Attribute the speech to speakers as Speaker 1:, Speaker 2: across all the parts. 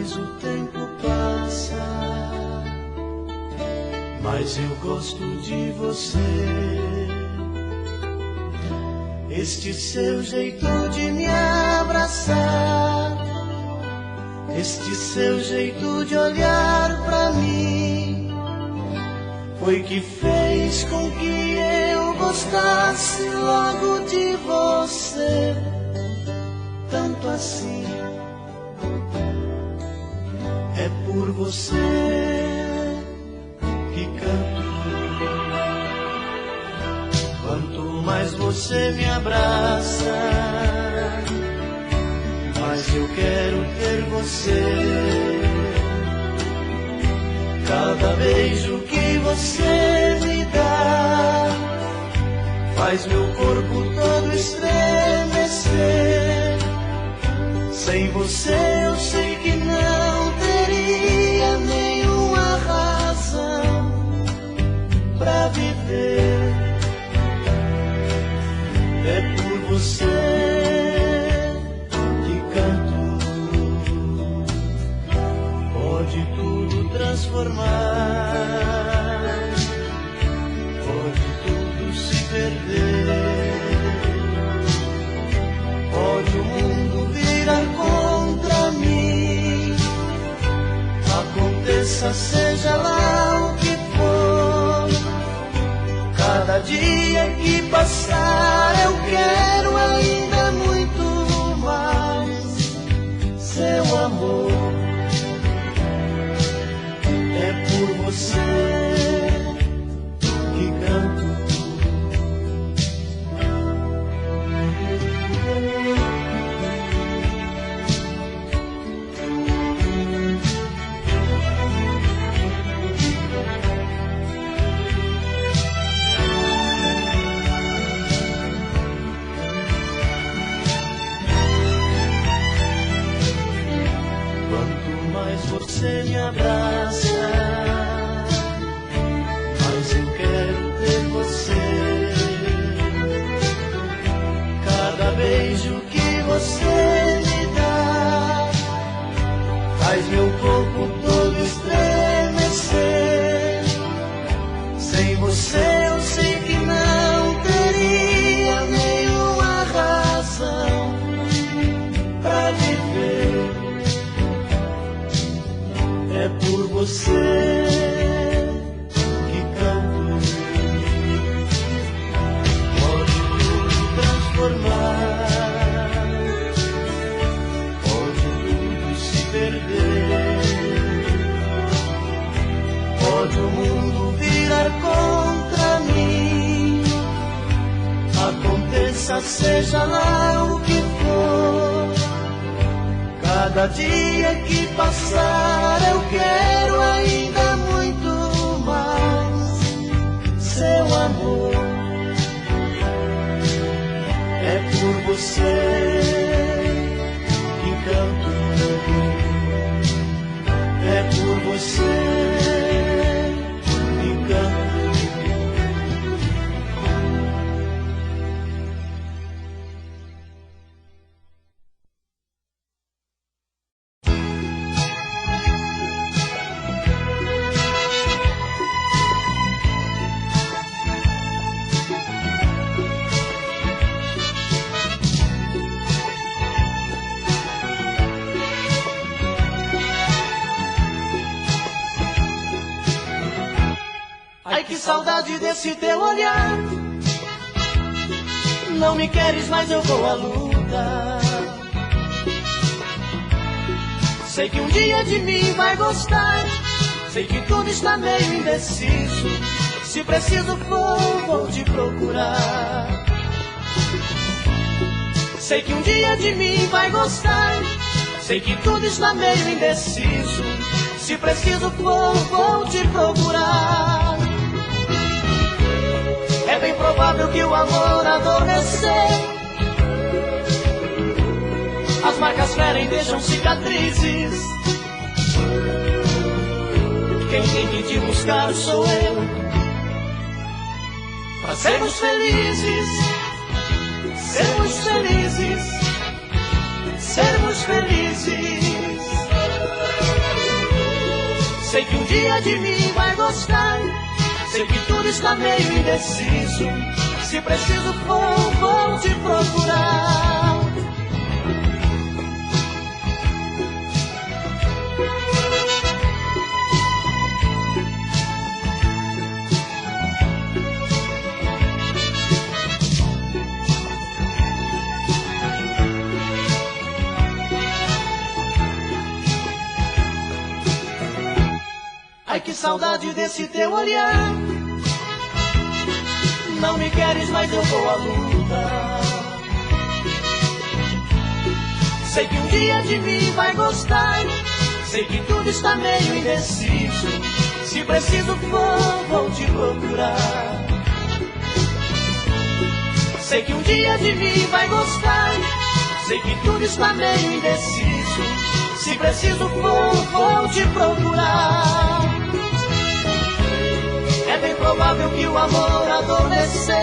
Speaker 1: mais o tempo passa, mais eu gosto de você. Este seu jeito de me abraçar, este seu jeito de olhar pra mim, foi que fez com que eu gostasse logo de você, tanto assim. É por você que canto. Quanto mais você me abraça, mais eu quero ter você. Cada beijo que você me dá faz meu corpo todo estremecer. Sem você eu sei que não teria nenhuma razão pra viver. É por você que canto. Pode tudo transformar, pode tudo se perder, pode o mundo virar contra mim. Aconteça, seja lá o que for, cada dia que passar eu quero ainda muito mais seu amor. É por você que canto. Você me abraça, mas eu quero ter você. Cada beijo que você me dá faz meu corpo todo estremecer. Sem você eu sei que não teria nenhuma razão pra viver. É por você que canto. Pode tudo transformar, pode tudo se perder, pode o mundo virar contra mim. Aconteça, seja lá o que for, cada dia que passar eu quero ainda muito mais seu amor. É por você que canto. É por você que canto. Ai, que saudade desse teu olhar. Não me queres, mas eu vou à luta. Sei que um dia de mim vai gostar. Sei que tudo está meio indeciso. Se preciso for, vou te procurar. Sei que um dia de mim vai gostar. Sei que tudo está meio indeciso. Se preciso for, vou te procurar. É bem provável que o amor adormecer. As marcas ferem, deixam cicatrizes. Quem tem que te buscar sou eu, pra sermos felizes, sermos felizes, sermos felizes. Sei que um dia de mim vai gostar. Sei que tudo está meio indeciso. Se preciso for, vou te procurar. Ai, que saudade desse teu olhar. Não me queres, mas eu vou à luta. Sei que um dia de mim vai gostar. Sei que tudo está meio indeciso. Se preciso for, vou te procurar. Sei que um dia de mim vai gostar. Sei que tudo está meio indeciso. Se preciso for, vou te procurar. É bem provável que o amor adormeceu.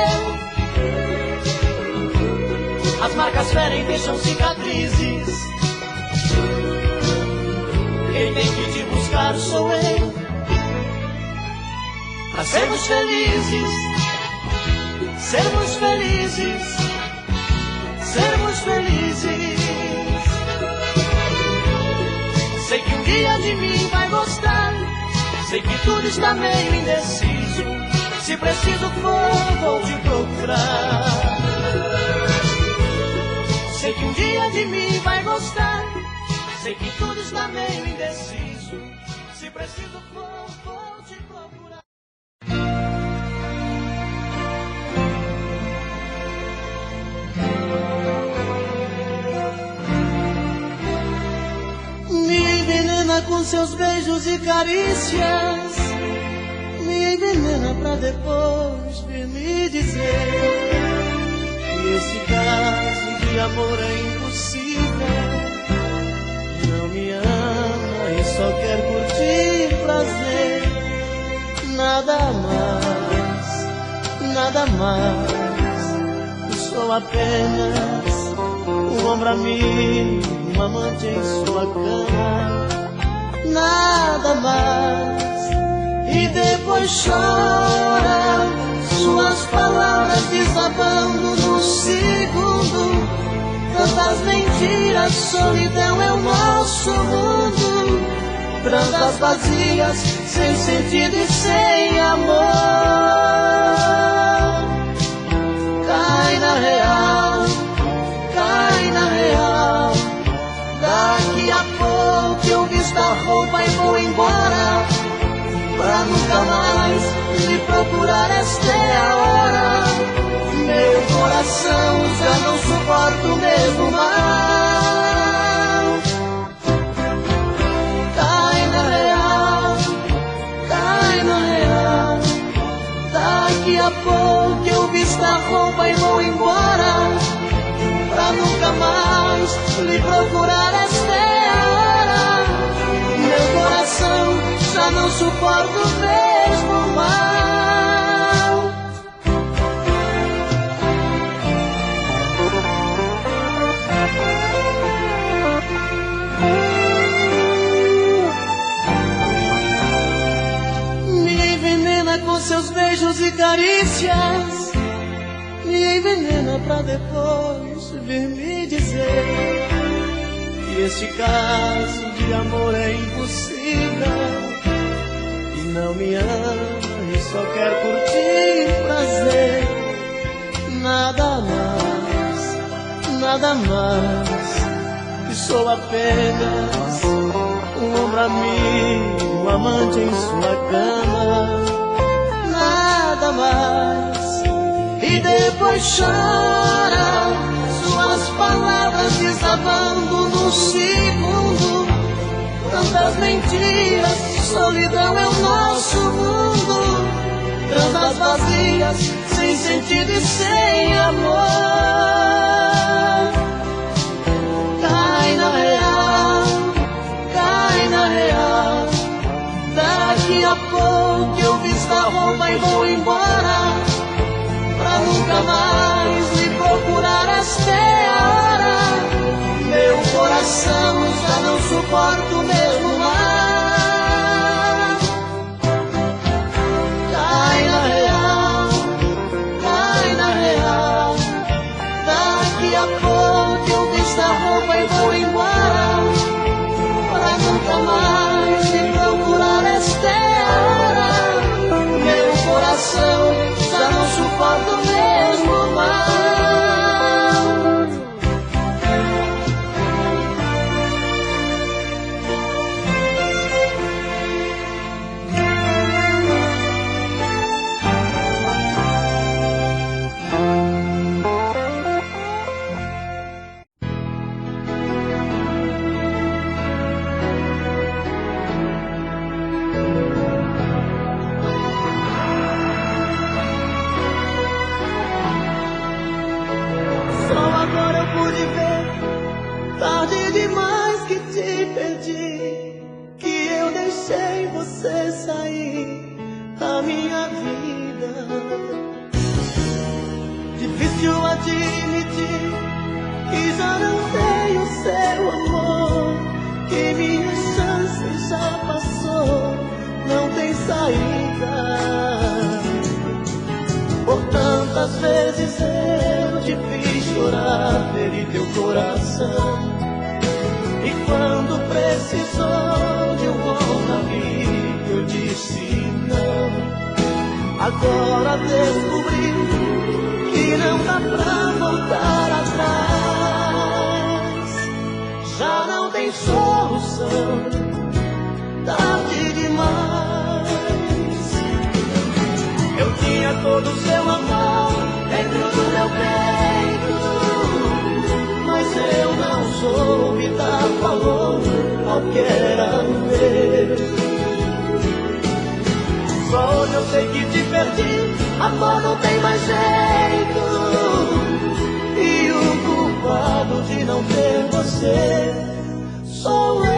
Speaker 1: As marcas ferem, deixam cicatrizes. Quem tem que te buscar sou eu. Pra sermos felizes, sermos felizes, sermos felizes. Sei que um dia de mim vai gostar. Sei que tudo está meio indeciso. Se preciso for, vou te procurar. Sei que um dia de mim vai gostar. Sei que tudo está meio indeciso. Se preciso for, vou te procurar. Me envenena com seus beijos e carícias. Me envenena pra depois vir me dizer que esse caso de amor é impossível. Não me ama e só quer curtir prazer. Nada mais, nada mais. Sou apenas um ombro amigo, um amante em sua cama. Nada mais. E depois chora, suas palavras desabando no segundo. Tantas mentiras, solidão é o nosso mundo. Prantas vazias, sem sentido e sem amor. Cai na real, cai na real. Daqui a pouco eu visto a roupa e vou embora. Pra nunca mais me procurar, esta é a hora. Meu coração já não suporta o mesmo mal. Cai na real, cai na real. Daqui a pouco eu visto a roupa e vou embora. Pra nunca mais lhe procurar, esta é a hora. Meu coração já não suporta o mesmo mal. Me envenena com seus beijos e carícias. Me envenena pra depois vir me dizer que esse caso de amor é impossível. Não me ama e só quer curtir prazer. Nada mais, nada mais. Que sou apenas um ombro amigo, um amante em sua cama. Nada mais. E depois chora, suas palavras desabando no segundo. Tantas mentiras, solidão é o nosso mundo. Transas vazias, sem sentido e sem amor. Cai na real, cai na real. Daqui a pouco eu visto a roupa e vou embora. Pra nunca mais me procurar, esta é a hora. Meu coração já não suporta o mesmo mal. Só agora eu pude ver, tarde demais que te perdi, que eu deixei você sair da minha vida. Difícil admitir que já não tenho seu amor, que minha chance já passou, não tem saída. Por tantas vezes eu te fiz chorar, feri teu coração, e quando precisou de um bom amigo eu disse não. Agora descobri que não dá pra voltar atrás, já não tem solução, tarde demais. Eu tinha todo o seu amor dentro do meu peito, mas eu não soube dar valor ao que era meu. Só hoje eu sei que te perdi, amor, não tem mais jeito, e o culpado de não ter você sou eu.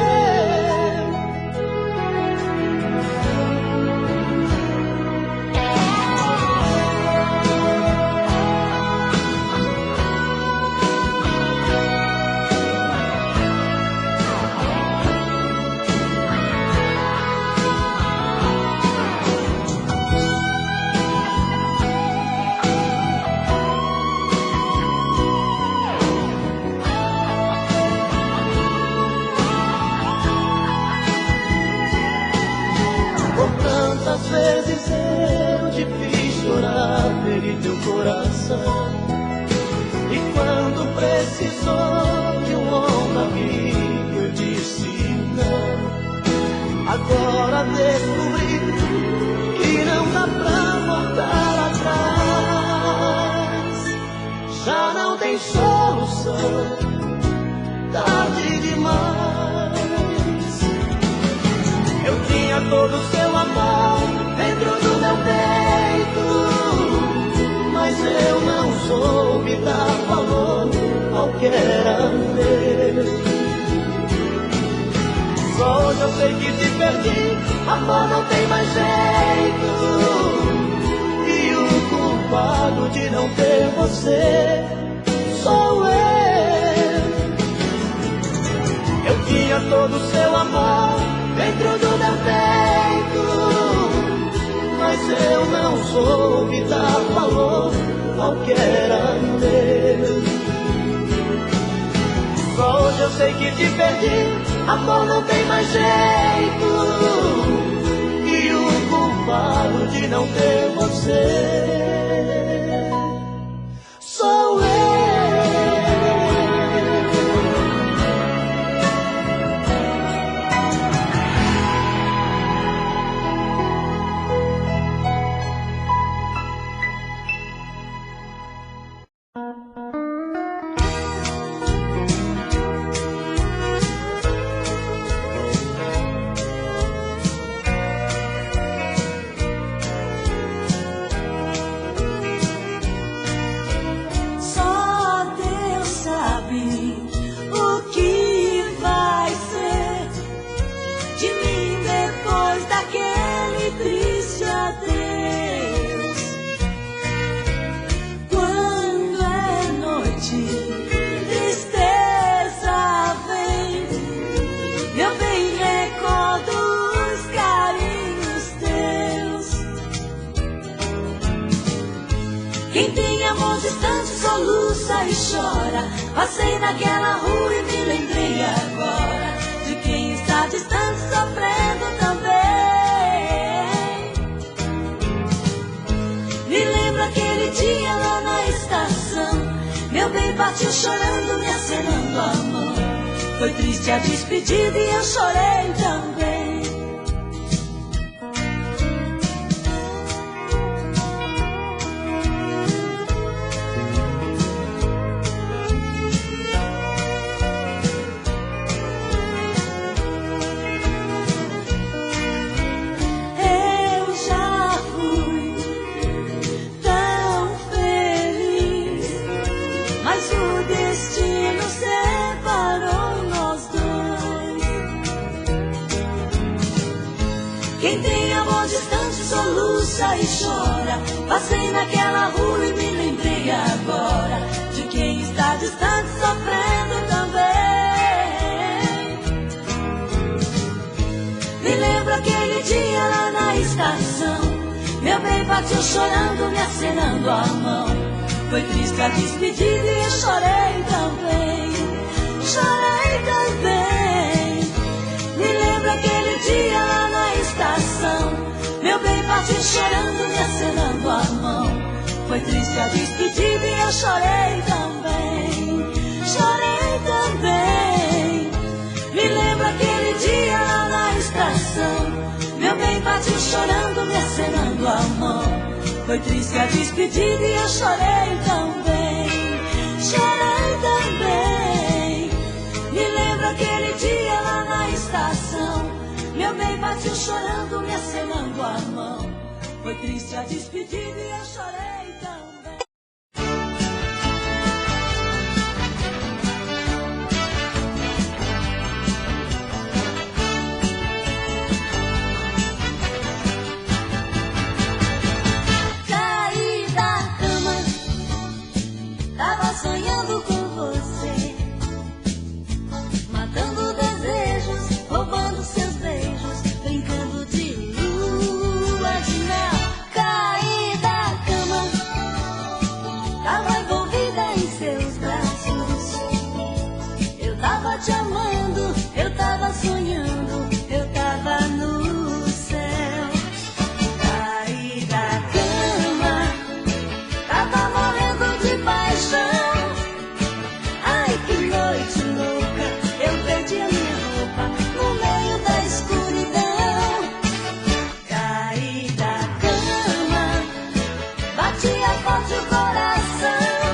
Speaker 1: Quantas vezes eu te fiz chorar, feri teu coração, e quando precisou de um ombro amigo eu disse não. Agora descobri que não dá pra voltar atrás, já não tem solução, tarde demais. Eu tinha todo o seu amor dentro do meu peito, mas eu não soube dar valor ao que era meu. Só hoje eu sei que te perdi, amor, não tem mais jeito, e o culpado de não ter você sou eu. Eu tinha todo o seu amor dentro do meu peito, mas eu não soube dar valor ao que era meu. Só hoje eu sei que te perdi, amor, não tem mais jeito, e o culpado de não ter você sou eu.
Speaker 2: Quem tem amor distante soluça e chora. Passei naquela rua e me lembrei agora de quem está distante sofrendo também. Me lembro aquele dia lá na estação, meu bem partiu chorando, me acenando a mão. Foi triste a despedida e eu chorei também. Quem tem amor distante soluça e chora. Passei naquela rua e me lembrei agora de quem está distante sofrendo também. Me lembro aquele dia lá na estação, meu bem partiu chorando, me acenando a mão. Foi triste a despedida e eu chorei também. Chorei também. Me lembro aquele dia lá na estação, meu bem partiu chorando, me acenando a mão. Foi triste a despedida e eu chorei também. Chorei também. Me lembro aquele dia lá na estação, meu bem partiu chorando, me acenando a mão. Foi triste a despedida e eu chorei também. Chorei também. Me lembro aquele dia lá na estação, meu bem partiu chorando, me acenando a mão. Foi triste a despedida e eu chorei também. Caí da cama, tava sonhando com você, matando desejos, roubando seus beijos, brincando de lua de mel. Caí da cama, tava envolvida em seus braços. Eu tava te amando, eu tava sonhando, eu tava no céu. Caí da cama, tava morrendo de paixão. Ai, que noite louca, eu perdi a minha roupa no meio da escuridão. Caí da cama, batia forte o coração.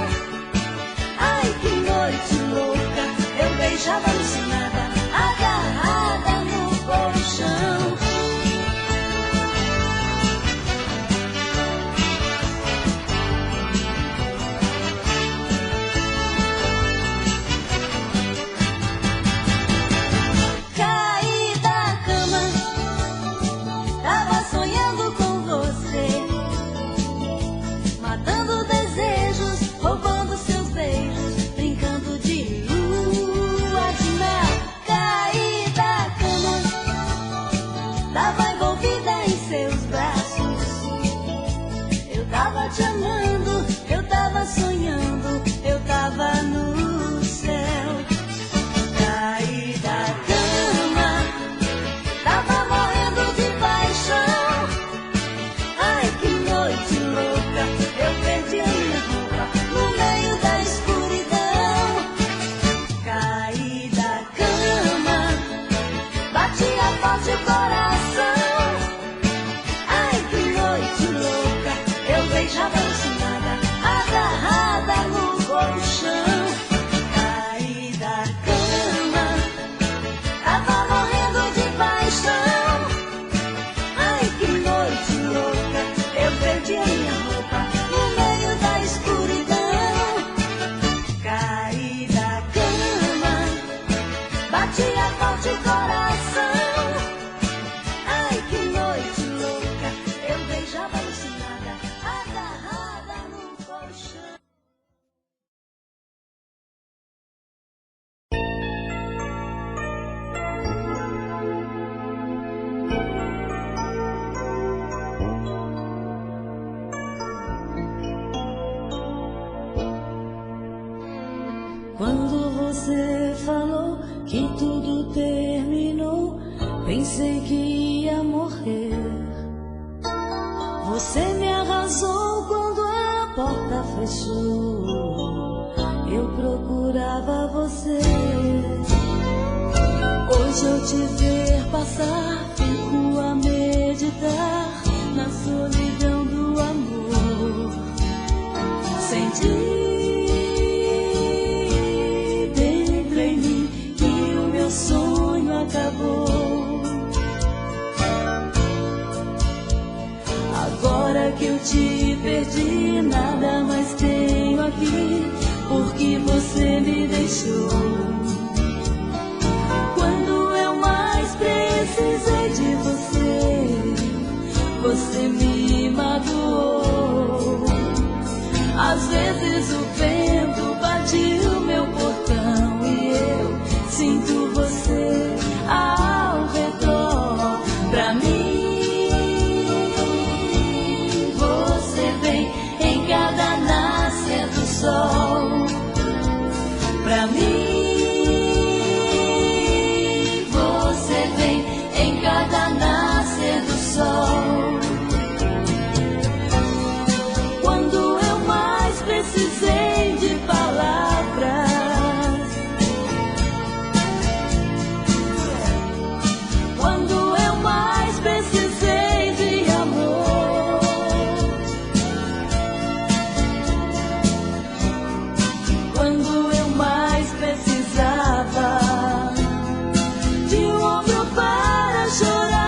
Speaker 2: Ai, que noite louca, eu beijava alucinada, agarrada no colchão. Caí da cama, tava sonhando com você, matando desejos, roubando seus beijos, brincando de lua de mel. Caí da cama, tava envolvida em seus braços. Eu tava te amando, eu tava sonhando, eu tava no céu. Caí da cama, tava morrendo de paixão. Ai, que noite louca, eu perdi a minha roupa no meio da escuridão. Caí da cama, batia forte o coração. Ai, que noite louca, eu beijava alucinada, agarrada no colchão. Caí da cama, tava morrendo de paixão. Ai, que noite louca, eu perdi a minha roupa no meio da escuridão. Caí da cama, batia forte o coração. Ai, que noite louca, eu beijava alucinada, agarrada no colchão.
Speaker 3: Quando você falou que tudo terminou, pensei que ia morrer. Você me arrasou quando a porta fechou. Eu procurava você. Hoje eu te ver passar, fico a meditar na solidão do amor. Senti dentro em mim que o meu sonho acabou. Agora que eu te perdi, nada mais tenho aqui, porque você me deixou. Quando eu mais precisei de você, vezes o vento bate o meu portão e eu sinto você ao redor. Pra mim, você vem em cada nascer do sol. Pra mim, você vem em cada nascer do sol. Quando eu mais precisei de palavras, quando eu mais precisei de amor, quando eu mais precisava de um ombro para chorar.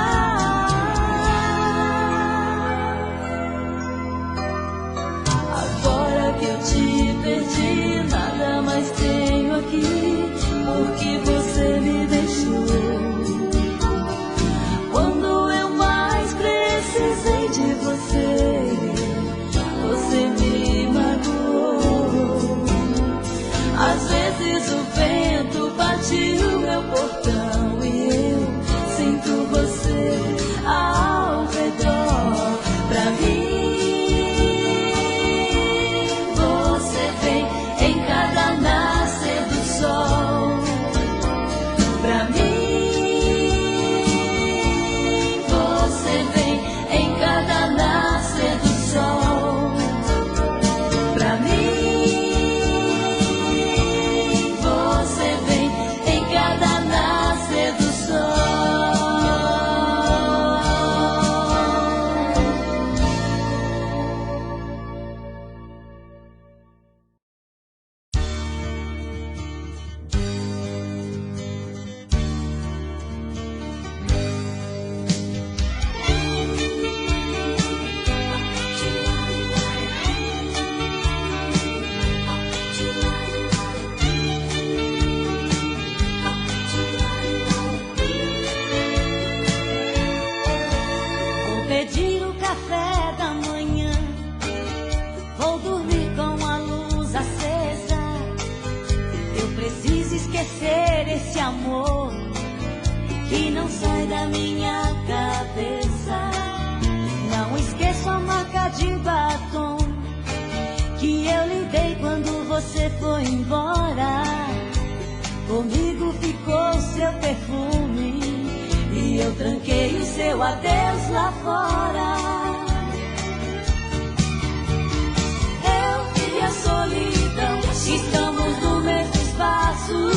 Speaker 3: Agora que eu te perdi, nada mais tenho aqui, porque você me deixou. Quando eu mais precisei de você, você me magoou. Às vezes o vento bate o meu portão e eu sinto você ao redor. Pra mim, você vem em cada nascer do sol. Pra mim, você vem em cada nascer do sol. Pra mim, você vem em cada nascer do sol. Vou pedir o café da manhã, vou dormir com a luz acesa. Eu preciso esquecer esse amor que não sai da minha cabeça. Não esqueço a marca de batom que eu lhe dei quando você foi embora. Comigo ficou seu perfume e eu tranquei o seu adeus lá fora. Eu e a solidão estamos no mesmo espaço.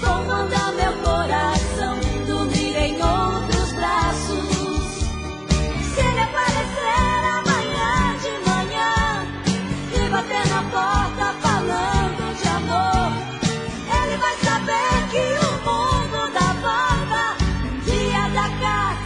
Speaker 3: Vou mandar meu coração dormir em outros braços. Se ele aparecer amanhã de manhã e bater na porta falando de amor, ele vai saber que o mundo dá volta. Um dia da casa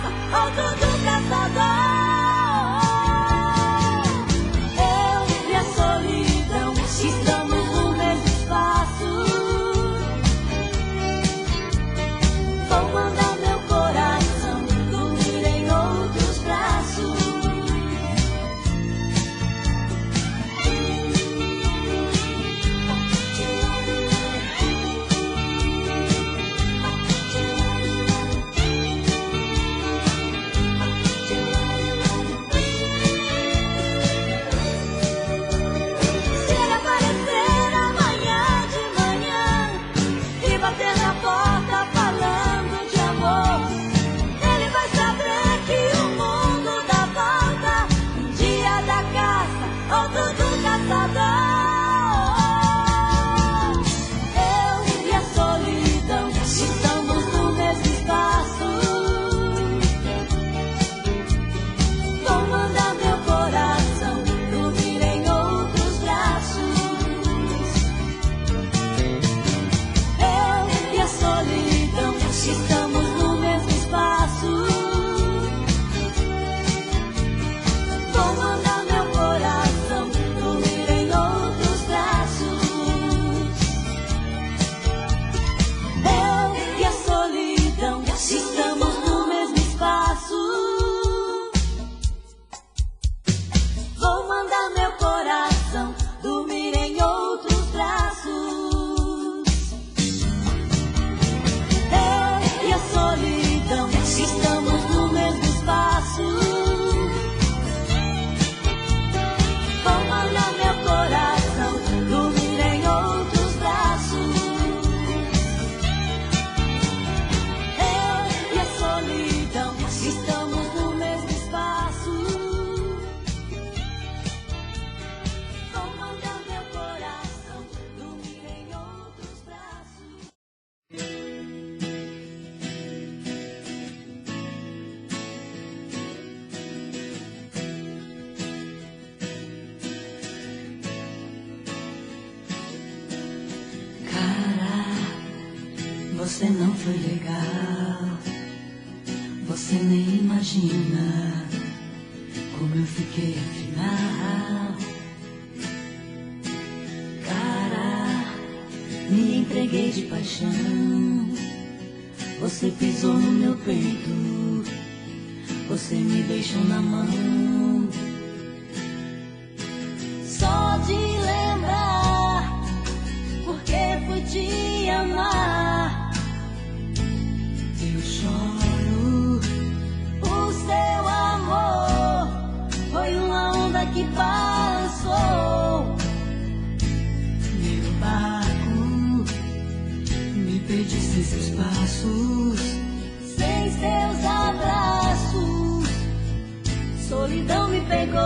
Speaker 2: Você não foi legal, você nem imagina como eu fiquei afinal. Cara, me entreguei de paixão, você pisou no meu peito, você me deixou na mão. Só de lembrar, porque fui te amar, eu choro. O seu amor foi uma onda que passou. Meu barco, me perdi sem seus passos, sem seus abraços, solidão me pegou.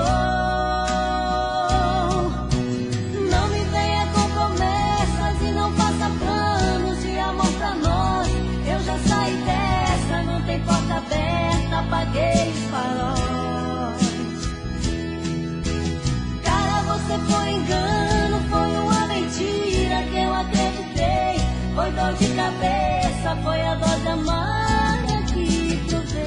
Speaker 2: Não me venha com promessas e não faça planos de amor pra nós. Eu já saí dessa, não tem porta aberta, apaguei os faróis. Cara, você foi engano, foi uma mentira que eu acreditei. Foi dor de cabeça, foi a dose amarga que provei.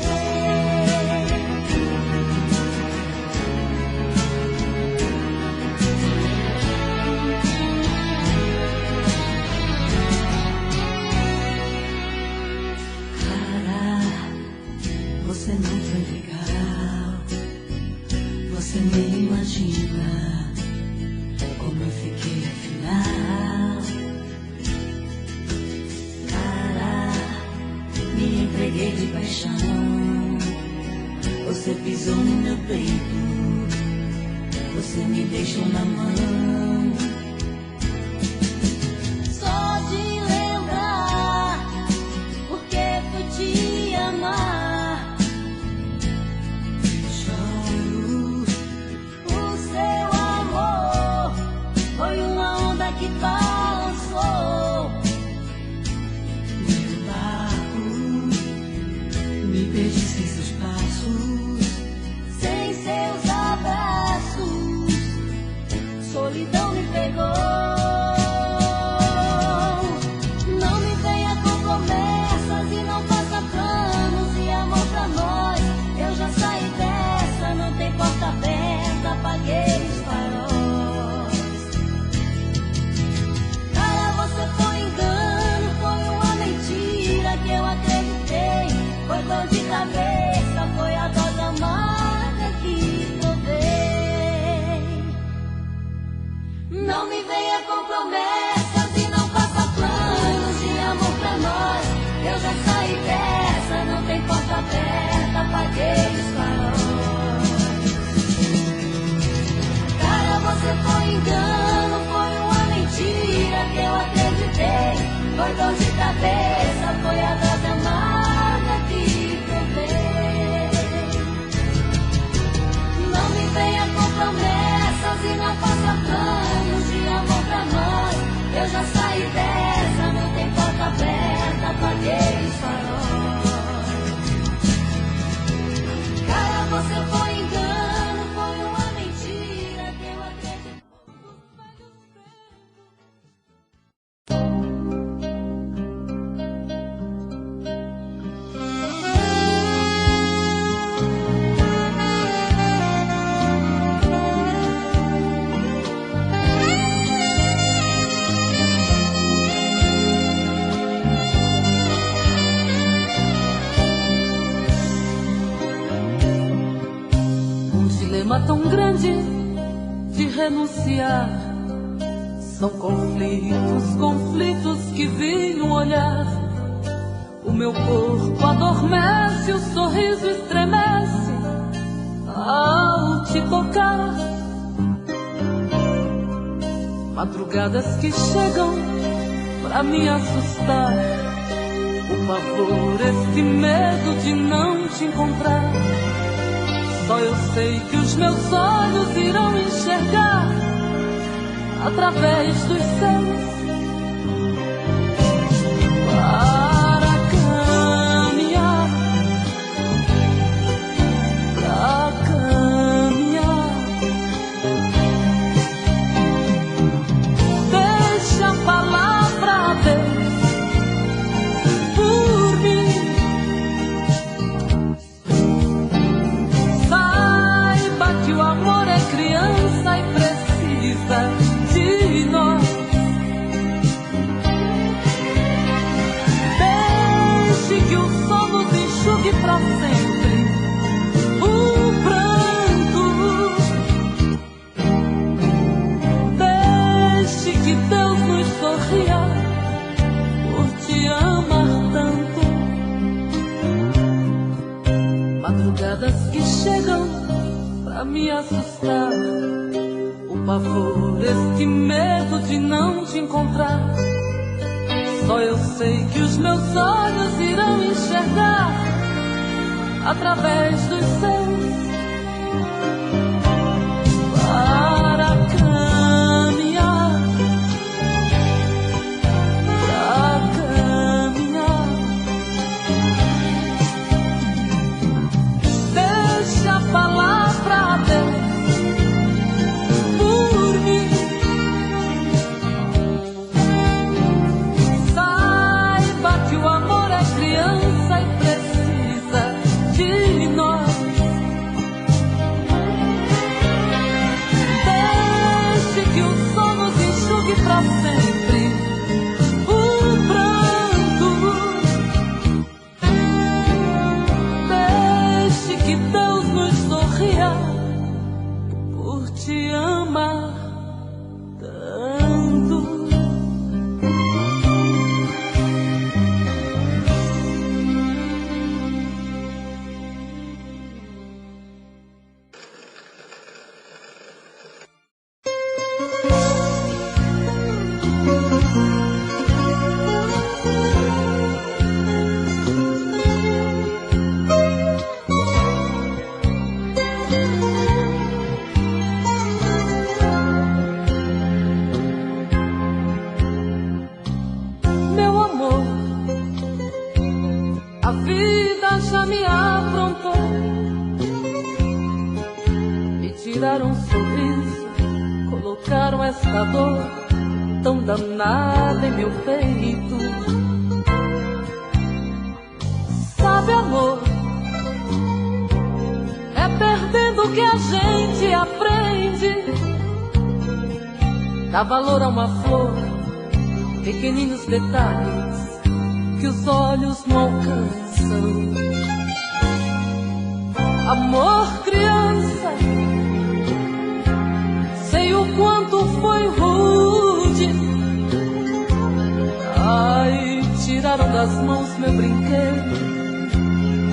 Speaker 2: Você não foi legal, você nem imagina como eu fiquei afinal. Cara, me entreguei de paixão, você pisou no meu peito, você me deixou na mão. Só de lembrar, porque fui te amar. Foi uma onda que passou. Meu barco, me perdi sem seus passos, sem seus abraços, solidão me pegou. Não me venha com promessas e não faça planos de amor pra nós. Eu já saí dessa, não tem porta aberta, apaguei os faróis. Que eu acreditei, foi dor de cabeça, foi a dose amarga que provei. Não me venha com promessas e não faça planos de amor pra nós. Eu já saí dessa, não tem porta aberta, apaguei os faróis. Cara, você foi engano, foi uma mentira que eu acreditei. Foi dor de cabeça, foi a dose amarga que provei. Não me venha com promessas e não faça planos de amor pra nós. Eu já saí dessa, não tem porta aberta, apaguei os faróis. Cara, você foi engano, foi uma mentira que eu acreditei.
Speaker 4: Tão grande de renunciar. São conflitos, conflitos que vi no olhar. O meu corpo adormece, o sorriso estremece ao te tocar. Madrugadas que chegam pra me assustar. O pavor, esse medo de não te encontrar. Só eu sei que os meus olhos irão enxergar através dos céus para caminhar, para caminhar. Deixa a palavra Deus assustar. O pavor, este medo de não te encontrar. Só eu sei que os meus olhos irão enxergar através dos seus para caminhar, para caminhar. Deixa a palavra Deus por mim. Saiba que o amor é criança e precisa de nós. Deixe que o sol nos enxugue pra sempre o pranto. Deixe que Deus nos sorria por te amar tanto. Meu amor, a vida já me afrontou. Me tiraram um sorriso, colocaram esta dor tão danada em meu peito. Sabe, amor, é perdendo que a gente aprende. Dá valor a uma flor, pequeninos detalhes que os olhos não alcançam. Amor, criança, sei o quanto foi rude. Ai, tiraram das mãos meu brinquedo,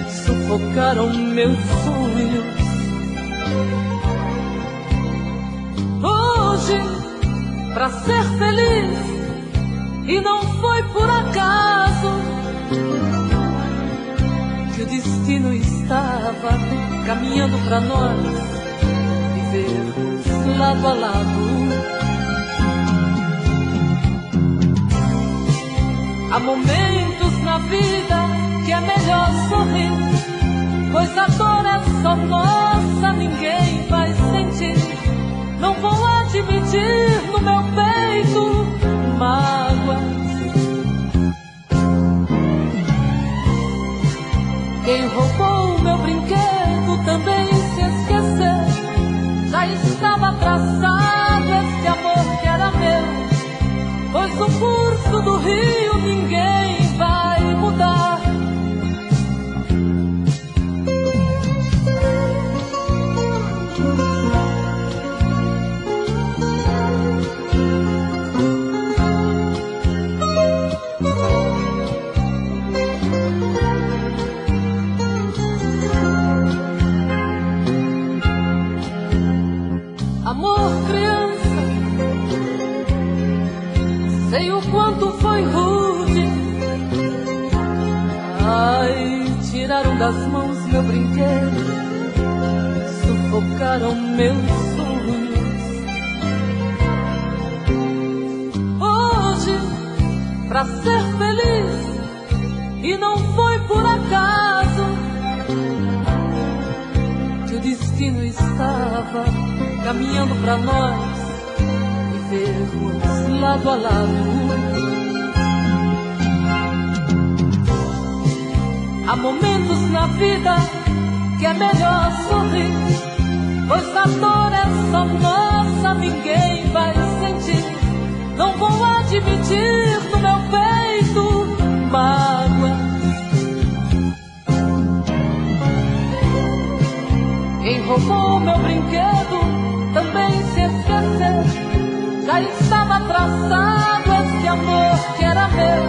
Speaker 4: sufocaram meus sonhos. Hoje, pra ser feliz, e não foi por acaso que o destino estava caminhando pra nós vivermos lado a lado. Há momentos na vida que é melhor sorrir, pois a dor é só nossa, ninguém vai sentir. Não vou admitir no meu peito mágoas. Quem roubou meu brinquedo também se esqueceu. Já estava traçado esse amor que era meu, pois o curso do rio ninguém vai mudar. Amor, criança, sei o quanto foi rude. Ai, tiraram das mãos meu brinquedo, sufocaram meus sonhos. Hoje, pra ser feliz, e não foi por acaso que o destino estava caminhando pra nós vivermos lado a lado. Há momentos na vida que é melhor sorrir, pois a dor é só nossa, ninguém vai sentir. Não vou admitir no meu peito mágoa. Quem roubou meu brinquedo também se esqueceu. Já estava traçado esse amor que era meu,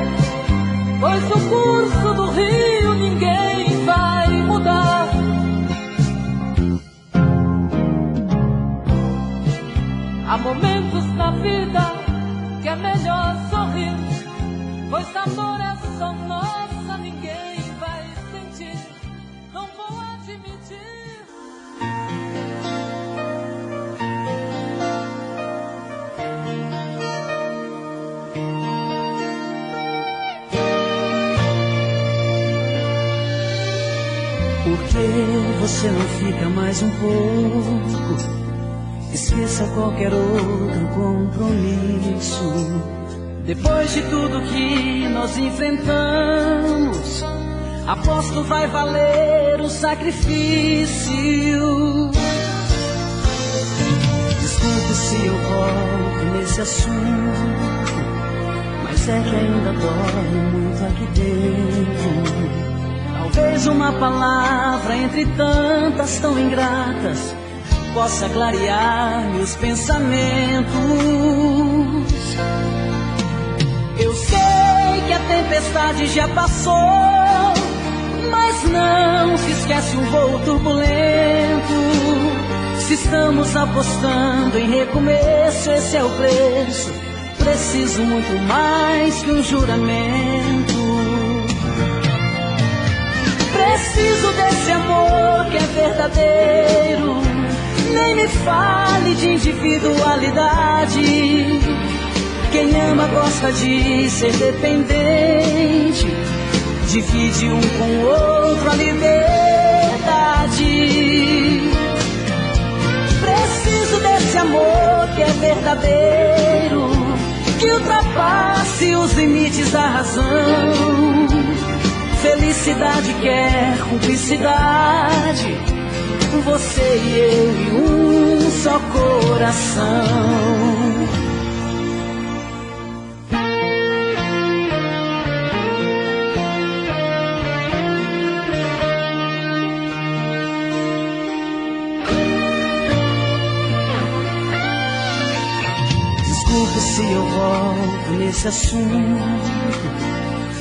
Speaker 4: pois o curso do rio ninguém vai mudar. Há momentos na vida que é melhor sorrir, pois amor é só nossa, ninguém vai sentir. Não vou admitir.
Speaker 1: Por que você não fica mais um pouco? Esqueça qualquer outro compromisso. Depois de tudo que nós enfrentamos, aposto vai valer o sacrifício. Desculpe se eu volto nesse assunto, mas é que ainda dói muito aqui dentro. Talvez uma palavra entre tantas tão ingratas possa clarear meus pensamentos. Eu sei que a tempestade já passou, mas não se esquece um voo turbulento. Se estamos apostando em recomeço, esse é o preço. Preciso muito mais que um juramento. Preciso desse amor que é verdadeiro. Nem me fale de individualidade. Quem ama gosta de ser dependente. Divide um com o outro a liberdade. Preciso desse amor que é verdadeiro, que ultrapasse os limites da razão. Felicidade quer cumplicidade, você e eu e um só coração. Desculpe se eu volto nesse assunto,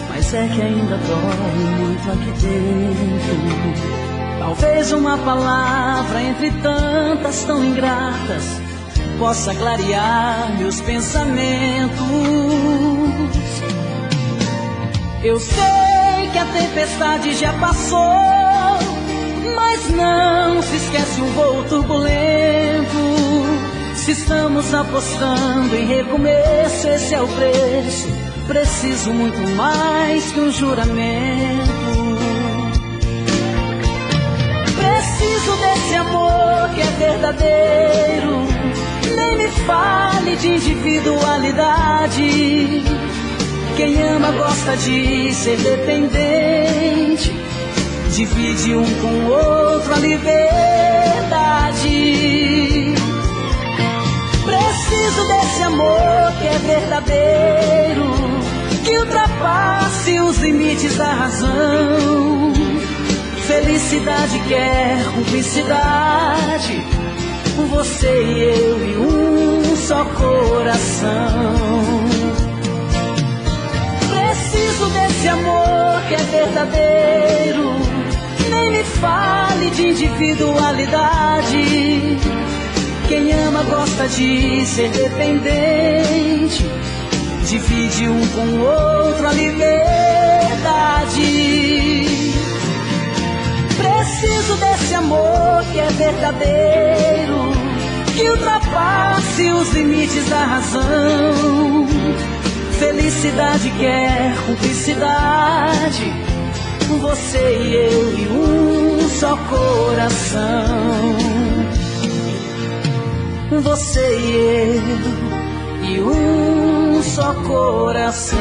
Speaker 1: mas é que ainda dói muito aqui dentro. Talvez uma palavra entre tantas tão ingratas possa clarear meus pensamentos. Eu sei que a tempestade já passou, mas não se esquece um voo turbulento. Se estamos apostando em recomeço, esse é o preço. Preciso muito mais que um juramento. Preciso desse amor que é verdadeiro. Nem me fale de individualidade. Quem ama gosta de ser dependente. Divide um com o outro a liberdade. Preciso desse amor que é verdadeiro, que ultrapasse os limites da razão. Felicidade quer cumplicidade, você e eu e um só coração. Preciso desse amor que é verdadeiro. Nem me fale de individualidade. Quem ama gosta de ser dependente. Divide um com o outro a liberdade. Preciso desse amor que é verdadeiro, que ultrapasse os limites da razão. Felicidade quer cumplicidade, você e eu e um só coração. Você e eu e um só coração.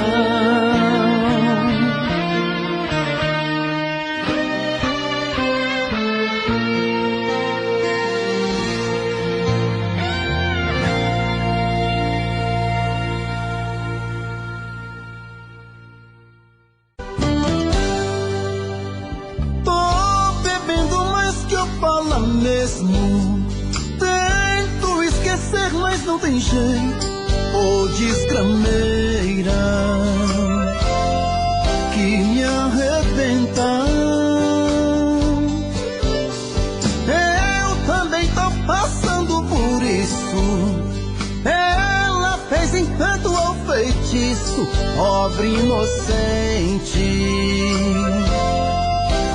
Speaker 5: Mesmo tento esquecer, mas não tem jeito. Ô desgrameira que me arrebenta. Eu também tô passando por isso. feitiço, pobre inocente,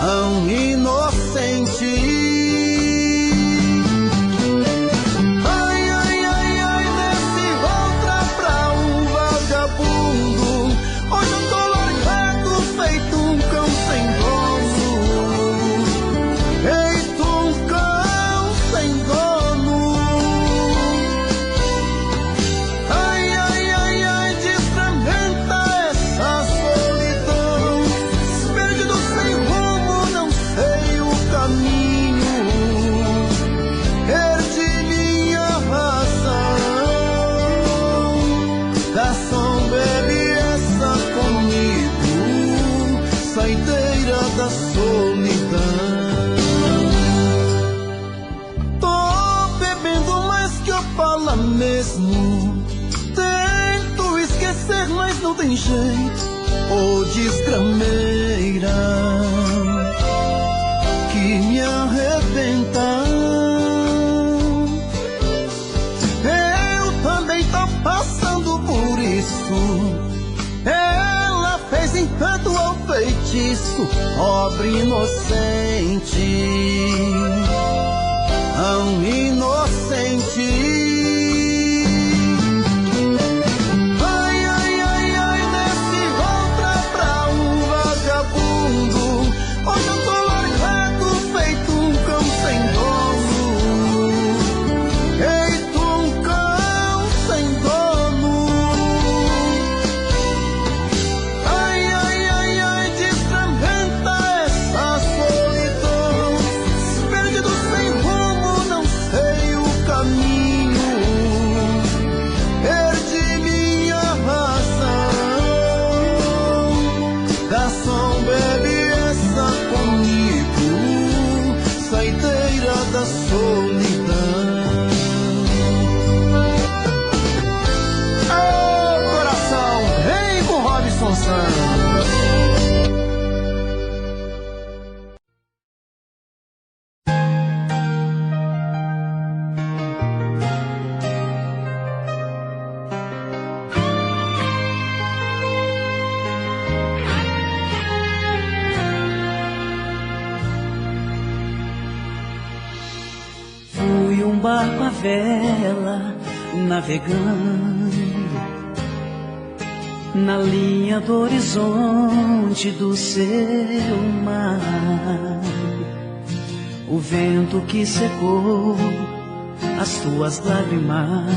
Speaker 5: tão inocente. Mesmo tento esquecer, mas não tem jeito. Ô desgrameira que me arrebenta. Eu também tô passando por isso. Ela fez encanto ao feitiço, pobre inocente, tão inocente.
Speaker 1: Barco à vela, navegando na linha do horizonte do seu mar. O vento que secou as tuas lágrimas,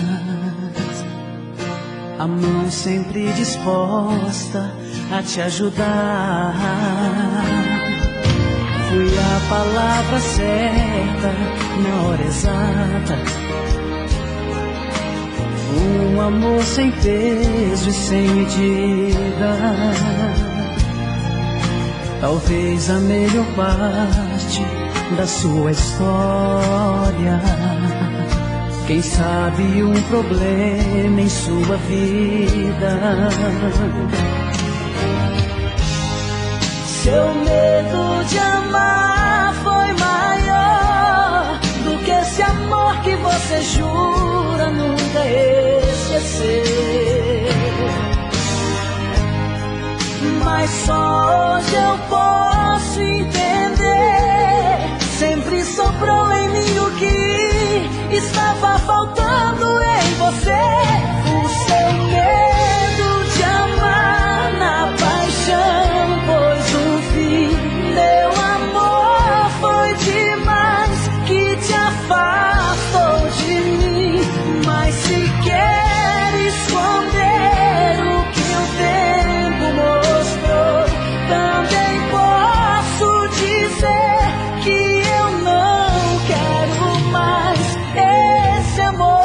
Speaker 1: a mão sempre disposta a te ajudar. Fui a palavra certa na hora exata, um amor sem peso e sem medida. Talvez a melhor parte da sua história, quem sabe um problema em sua vida. Seu medo de amar foi maior do que esse amor que você jura nunca esquecer. Mas só hoje eu posso entender, sempre sobrou em mim o que estava faltando em você. O seu medo de amar na paixão, pois o fim meu amor foi demais, que te afastou de mim. Mas se quer esconder o que o tempo mostrou, também posso dizer que eu não quero mais esse amor.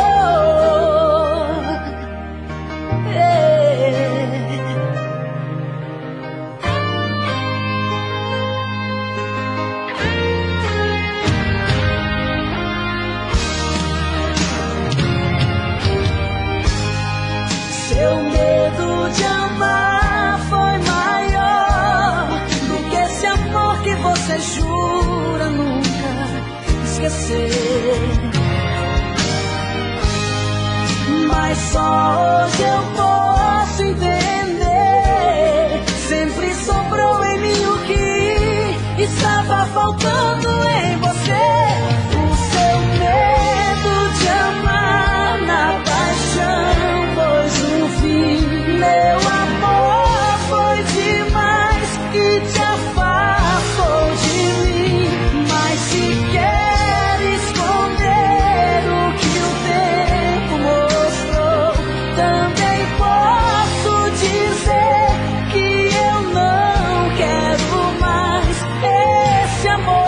Speaker 1: Seu medo de amar foi maior do que esse amor que você jura nunca esquecer. Mas só hoje eu posso posso entender. Sempre sobrou em mim o que estava faltando em você. O seu medo de amar na paixão pôs um fim. Meu amor foi demais e te afastou de mim. Mas se quer esconder o que o tempo mostrou, também posso dizer que eu não quero mais esse amor.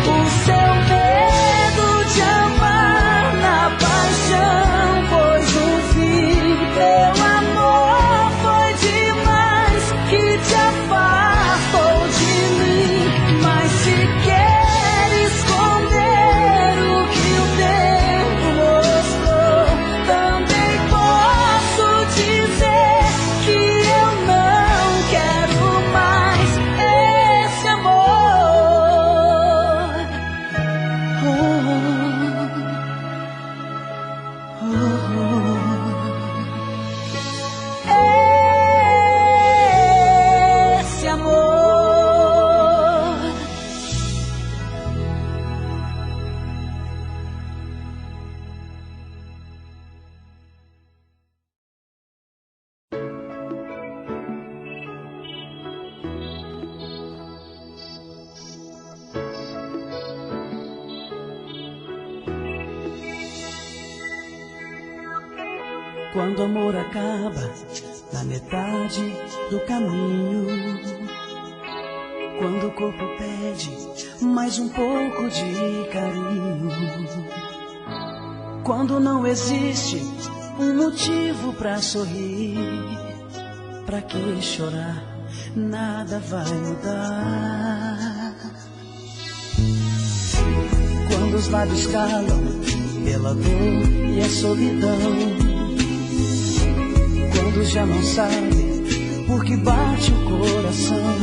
Speaker 1: O seu medo de amar na paixão pôs um fim. Meu amor foi demais que te afastou de mim. Mas se quer esconder o que o tempo mostrou, também posso dizer que eu não quero mais esse amor. Esse amor.
Speaker 6: Quando o amor acaba na metade do caminho, quando o corpo pede mais um pouco de carinho, quando não existe um motivo pra sorrir, pra que chorar? Nada vai mudar. Quando os lábios calam pela dor e a solidão, quando já não sabe por que bate o coração,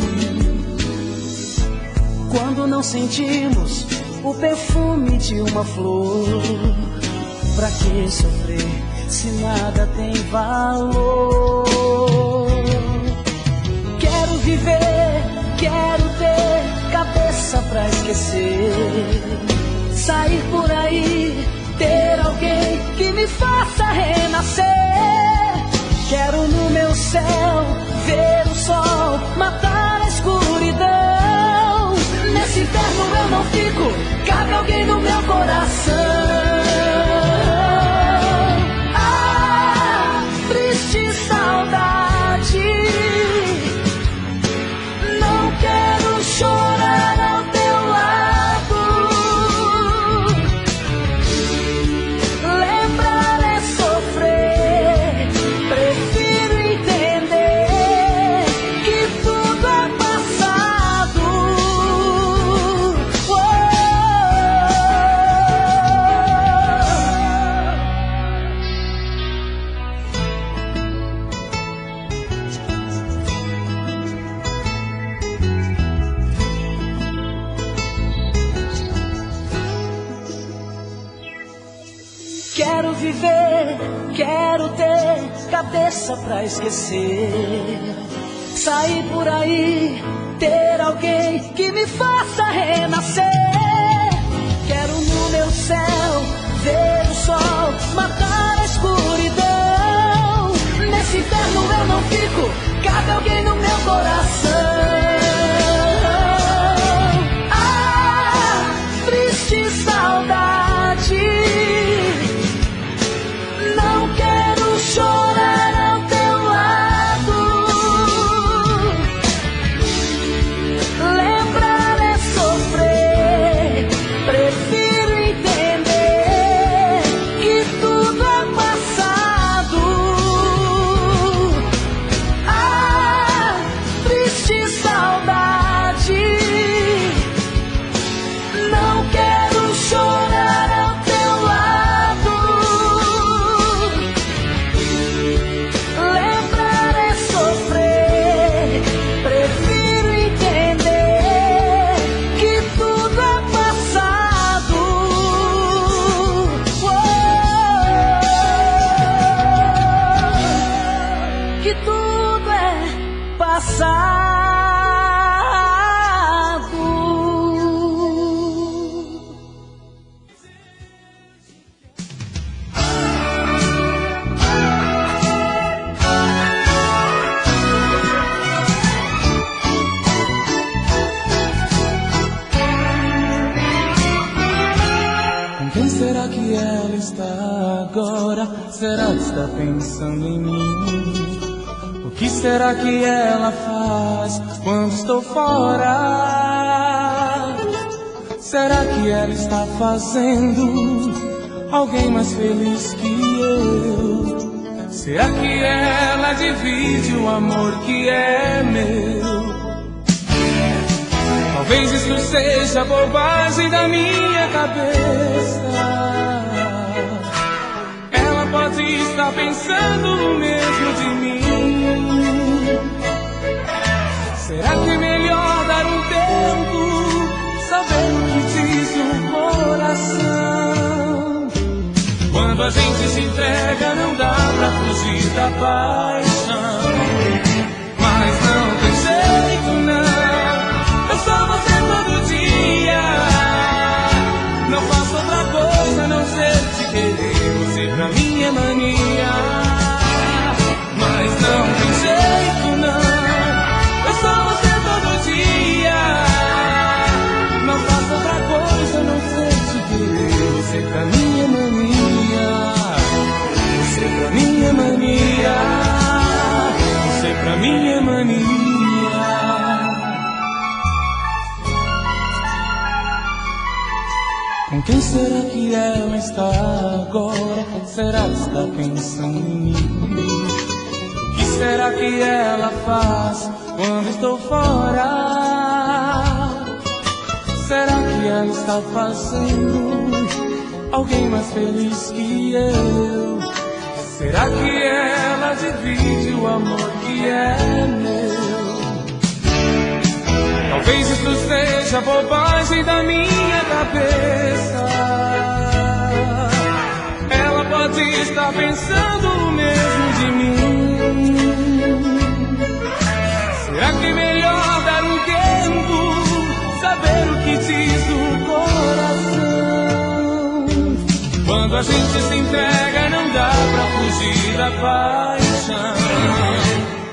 Speaker 6: quando não sentimos o perfume de uma flor, pra que sofrer se nada tem valor? Quero viver, quero ter cabeça pra esquecer, sair por aí, ter alguém que me faça renascer. Quero no meu céu ver o sol, matar a escuridão. Nesse inferno eu não fico, cabe alguém no meu coração. Ah, triste saudade, não quero chorar ao teu lado. Lembrar é sofrer, prefiro entender que tudo é passado. Quero viver, quero ter cabeça pra esquecer, sair por aí, ter alguém que me faça renascer. Quero no meu céu ver o sol, matar a escuridão. Nesse inferno eu não fico, cabe alguém no meu coração. Ah, triste saudade, não quero chorar ao teu lado. Lembrar é sofrer, prefiro entender que tudo é passado. Ah, triste saudade, não quero chorar.
Speaker 7: que ela está agora? Será que está pensando em mim? O que será que ela faz quando estou fora? Será que ela está fazendo alguém mais feliz que eu? Será que ela divide o amor que é meu? Talvez isso seja bobagem da minha cabeça. Ela pode estar pensando o mesmo de mim. Será que é melhor dar um tempo, saber o que diz o coração? Quando a gente se entrega não dá pra fugir da paixão. Mas não tem jeito não, eu sou você todo dia. Não faço outra coisa a não ser te querer. Você pra mim é mania. Mas não tem jeito não, eu sou você todo dia. Não faço outra coisa a não ser te querer. Você pra mim é mania. Você pra mim é mania. Você pra mim é mania. Com quem será que ela está agora? Será que está pensando em mim? O que será que ela faz quando estou fora? Será que ela está fazendo alguém mais feliz que eu? Será que ela divide o amor que é meu? Talvez isso seja bobagem da minha cabeça. Ela pode estar pensando o mesmo de mim. Será que é melhor dar um tempo, saber o que diz o coração? Quando a gente se entrega não dá pra fugir da paixão.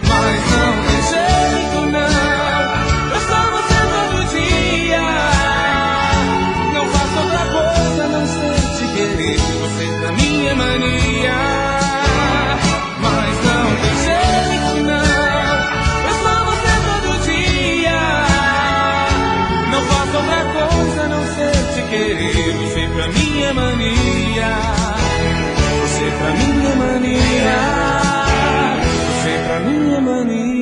Speaker 7: Mas não tem jeito não, eu sou você todo dia. Não faço outra coisa a não ser te querer. Você pra mim é mania. Mas não tem jeito não, eu sou você todo dia. Não faço outra coisa a não ser te querer. Você pra mim é mania. Você pra mim é mania. Você pra mim é mania.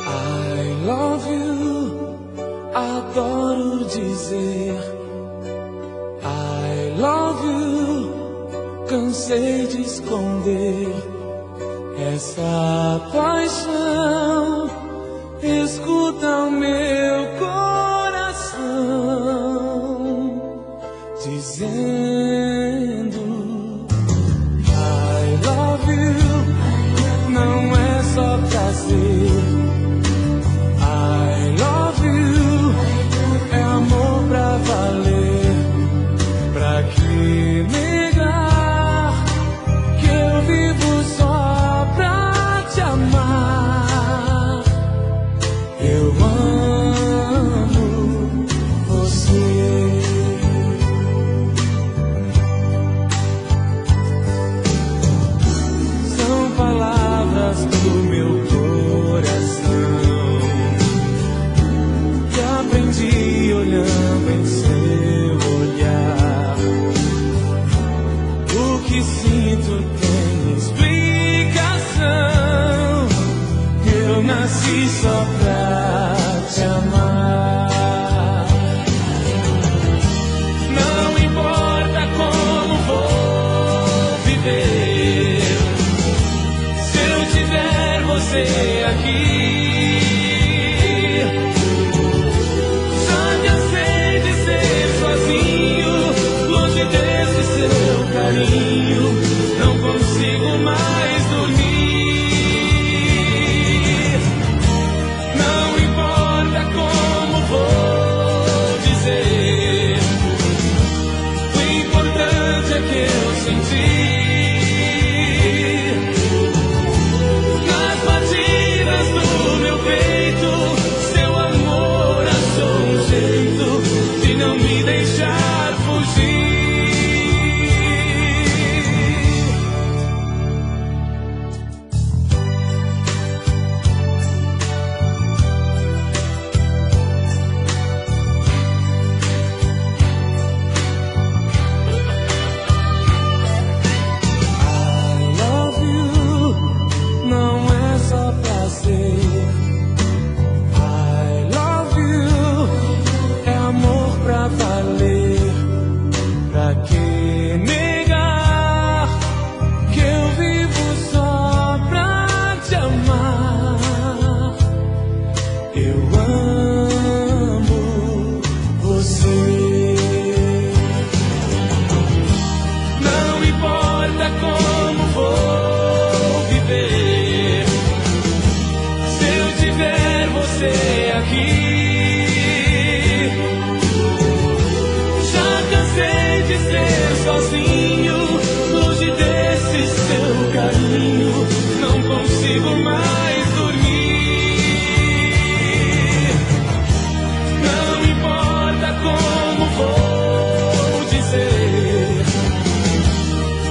Speaker 7: I love you, adoro dizer I love you, cansei de esconder essa paixão. Escuta o meu coração dizendo I love you, não é só prazer. I love you, é amor pra valer. Pra que negar que eu vivo só pra te amar? Eu amo você. São palavras do meu coração que aprendi olhando em seu olhar. O que sinto tem explicação. Eu nasci só pra te amar. Não importa como vou viver, se eu tiver você aqui. Já cansei de ser sozinho, longe desse seu carinho. Não consigo mais dormir. Eu amo você. Não importa como vou viver, se eu tiver você aqui. Já cansei de ser sozinho, longe desse seu carinho. Não consigo mais dormir. Não importa como vou dizer,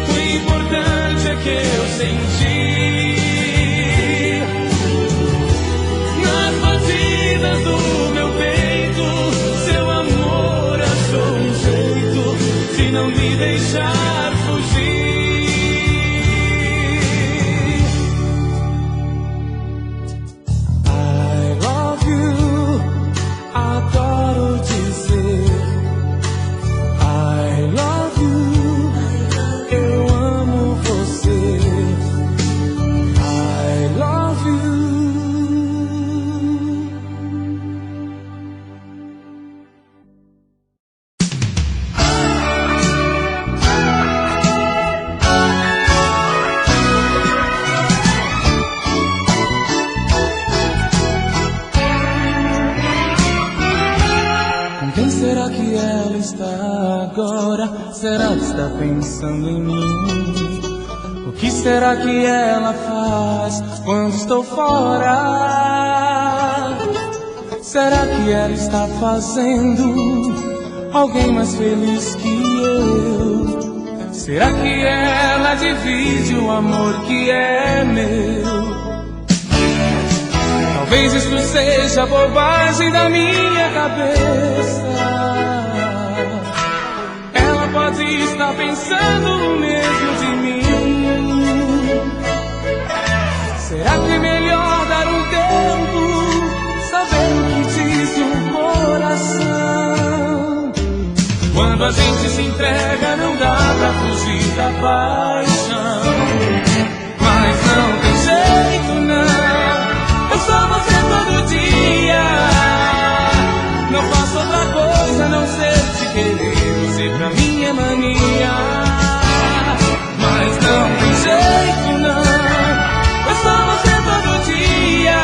Speaker 7: o importante é que eu senti nas batidas do meu peito. Seu amor achou um jeito de não me deixar fugir. I love you, adoro dizer I love you, eu amo você. I love you. Com quem será que ela está agora? Será que está pensando em mim? O que será que ela faz quando estou fora? Será que ela está fazendo alguém mais feliz que eu? Será que ela divide o amor que é meu? Talvez isso seja bobagem da minha cabeça. Ela pode estar pensando o mesmo de mim. Será que é melhor dar um tempo, saber o que diz o coração? Quando a gente se entrega não dá pra fugir da paixão. Mas não tem jeito não, eu sou você todo dia. Não faço outra coisa a não ser te querer. Você pra mim é mania. Mas não tem jeito não, eu sou você todo dia.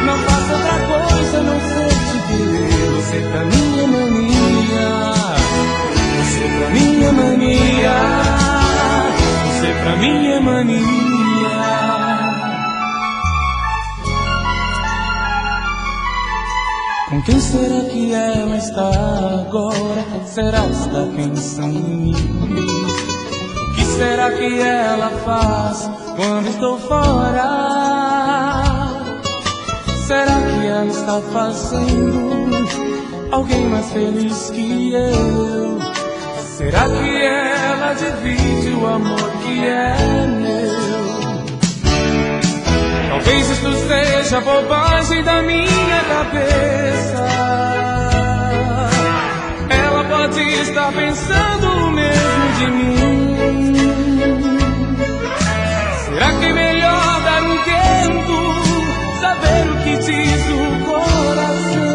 Speaker 7: Não faço outra coisa a não ser te querer. Você pra mim é mania. Você pra mim é mania. Você pra mim é mania. Com quem será que ela está agora? Será que está pensando em mim? O que será que ela faz quando estou fora? Será que ela está fazendo alguém mais feliz que eu? Será que ela divide o amor que é meu? Talvez isto seja bobagem da minha cabeça. Ela pode estar pensando o mesmo de mim. Será que é melhor dar um tempo, saber o que diz o coração?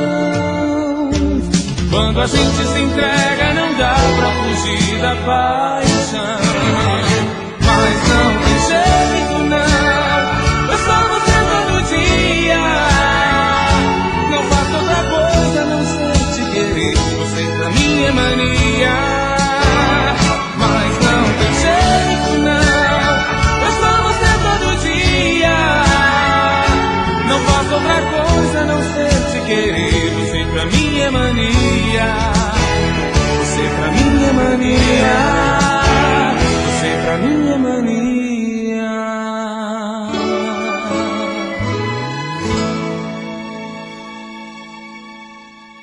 Speaker 7: Quando a gente se entrega não dá pra fugir da paixão.